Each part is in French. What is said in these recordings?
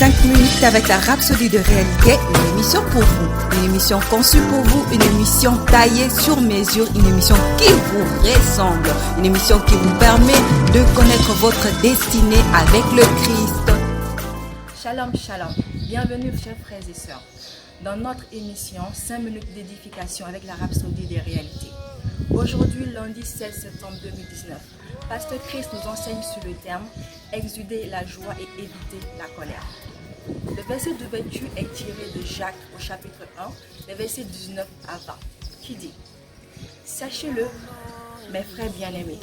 5 minutes avec la Rhapsodie de réalité, une émission pour vous, une émission conçue pour vous, une émission taillée sur mesure, une émission qui vous ressemble, une émission qui vous permet de connaître votre destinée avec le Christ. Shalom, shalom. Bienvenue, chers frères et sœurs, dans notre émission 5 minutes d'édification avec la Rhapsodie des réalités. Aujourd'hui, lundi 16 septembre 2019, Pasteur Chris nous enseigne sur le terme « Exuder la joie et éviter la colère ». Le verset d'ouverture est tiré de Jacques au chapitre 1, les versets 19 à 20, qui dit « Sachez-le, mes frères bien-aimés,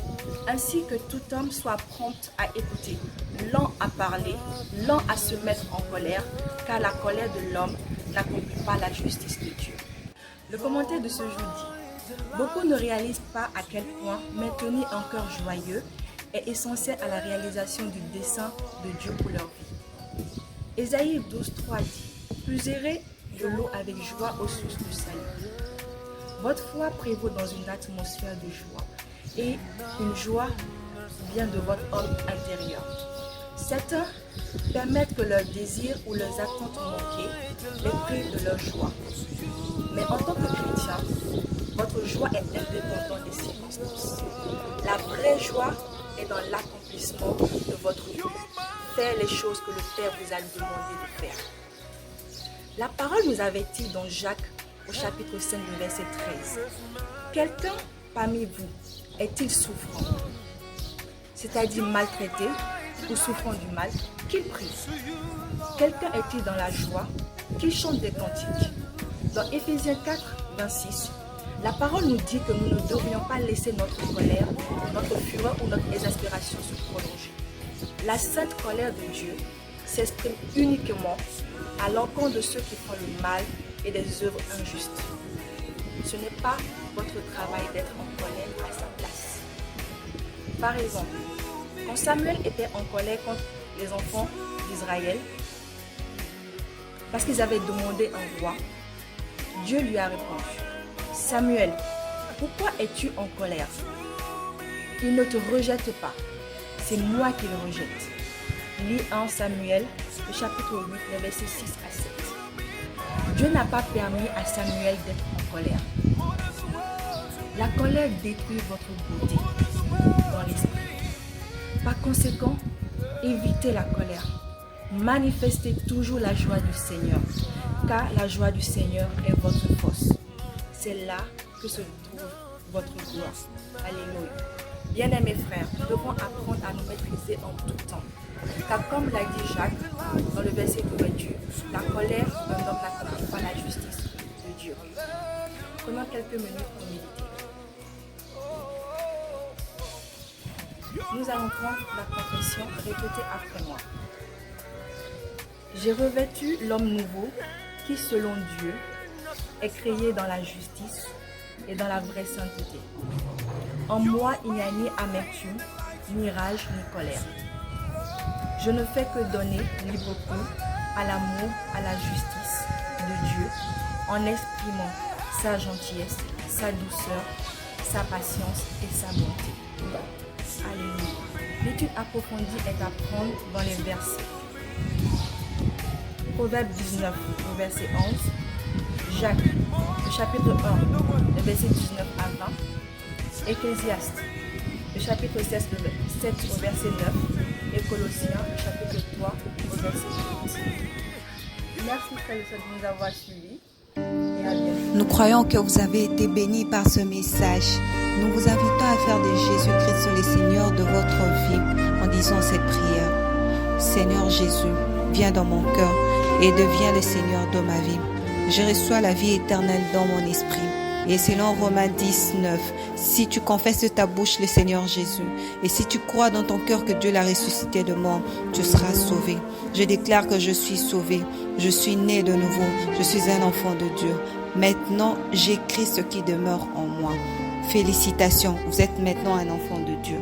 ainsi que tout homme soit prompt à écouter, lent à parler, lent à se mettre en colère, car la colère de l'homme n'accomplit pas la justice de Dieu. » Le commentaire de ce jour dit « Beaucoup ne réalisent pas à quel point maintenir un cœur joyeux est essentiel à la réalisation du dessein de Dieu pour leur vie. » Ésaïe 12:3 dit « Puiserez de l'eau avec joie aux sources du salut. » Votre foi prévaut dans une atmosphère de joie et une joie vient de votre homme intérieur. Certains permettent que leurs désirs ou leurs attentes manquées les privent de leur joie. Mais en tant que chrétien, votre joie est indépendante des circonstances. La vraie joie est dans l'accomplissement de votre vie. Faire les choses que le Père vous a demandé de faire. La parole nous avertit dans Jacques au chapitre 5, verset 13. Quelqu'un parmi vous est-il souffrant, c'est-à-dire maltraité ou souffrant du mal, qu'il prie. Quelqu'un est-il dans la joie, qu'il chante des cantiques. Dans Éphésiens 4, 26, la parole nous dit que nous ne devrions pas laisser notre colère, notre fureur ou notre exaspération se prolonger. La sainte colère de Dieu s'exprime uniquement à l'encontre de ceux qui font le mal et des œuvres injustes. Ce n'est pas votre travail d'être en colère à sa place. Par exemple, quand Samuel était en colère contre les enfants d'Israël, parce qu'ils avaient demandé un roi, Dieu lui a répondu « Samuel, pourquoi es-tu en colère? Il ne te rejette pas, c'est moi qui le rejette. » Lis 1 Samuel, le chapitre 8, les versets 6 à 7. Dieu n'a pas permis à Samuel d'être en colère. La colère détruit votre beauté dans l'esprit. Par conséquent, évitez la colère. Manifestez toujours la joie du Seigneur, car la joie du Seigneur est votre force. C'est là que se trouve votre gloire. Alléluia. Bien-aimés frères, nous devons apprendre à nous maîtriser en tout temps. Car comme l'a dit Jacques dans le verset d'ouverture, la colère d'un homme n'accomplit pas la justice de Dieu. Prenons quelques minutes pour méditer. Nous allons prendre la confession, répétez après moi. J'ai revêtu l'homme nouveau qui, selon Dieu, est créé dans la justice et dans la vraie sainteté. En moi, il n'y a ni amertume, ni rage, ni colère. Je ne fais que donner libre cours à l'amour, à la justice de Dieu, en exprimant sa gentillesse, sa douceur, sa patience et sa bonté. Alléluia. L'étude approfondie est à prendre dans les versets. Proverbe 19, le verset 11. Jacques, le chapitre 1, le verset 19 à 20. Ecclésiaste, le chapitre 7 au verset 9. Et Colossiens, le chapitre 3 au verset 8. Merci frères et sœurs de nous avoir suivis. Et à bientôt. Nous croyons que vous avez été bénis par ce message. Nous vous invitons à faire de Jésus-Christ le Seigneur de votre vie en disant cette prière. Seigneur Jésus, viens dans mon cœur et deviens le Seigneur de ma vie. Je reçois la vie éternelle dans mon esprit. Et selon Romains 10, 9, si tu confesses de ta bouche le Seigneur Jésus, et si tu crois dans ton cœur que Dieu l'a ressuscité de mort, tu seras sauvé. Je déclare que je suis sauvé, je suis né de nouveau, je suis un enfant de Dieu. Maintenant, j'écris ce qui demeure en moi. Félicitations, vous êtes maintenant un enfant de Dieu.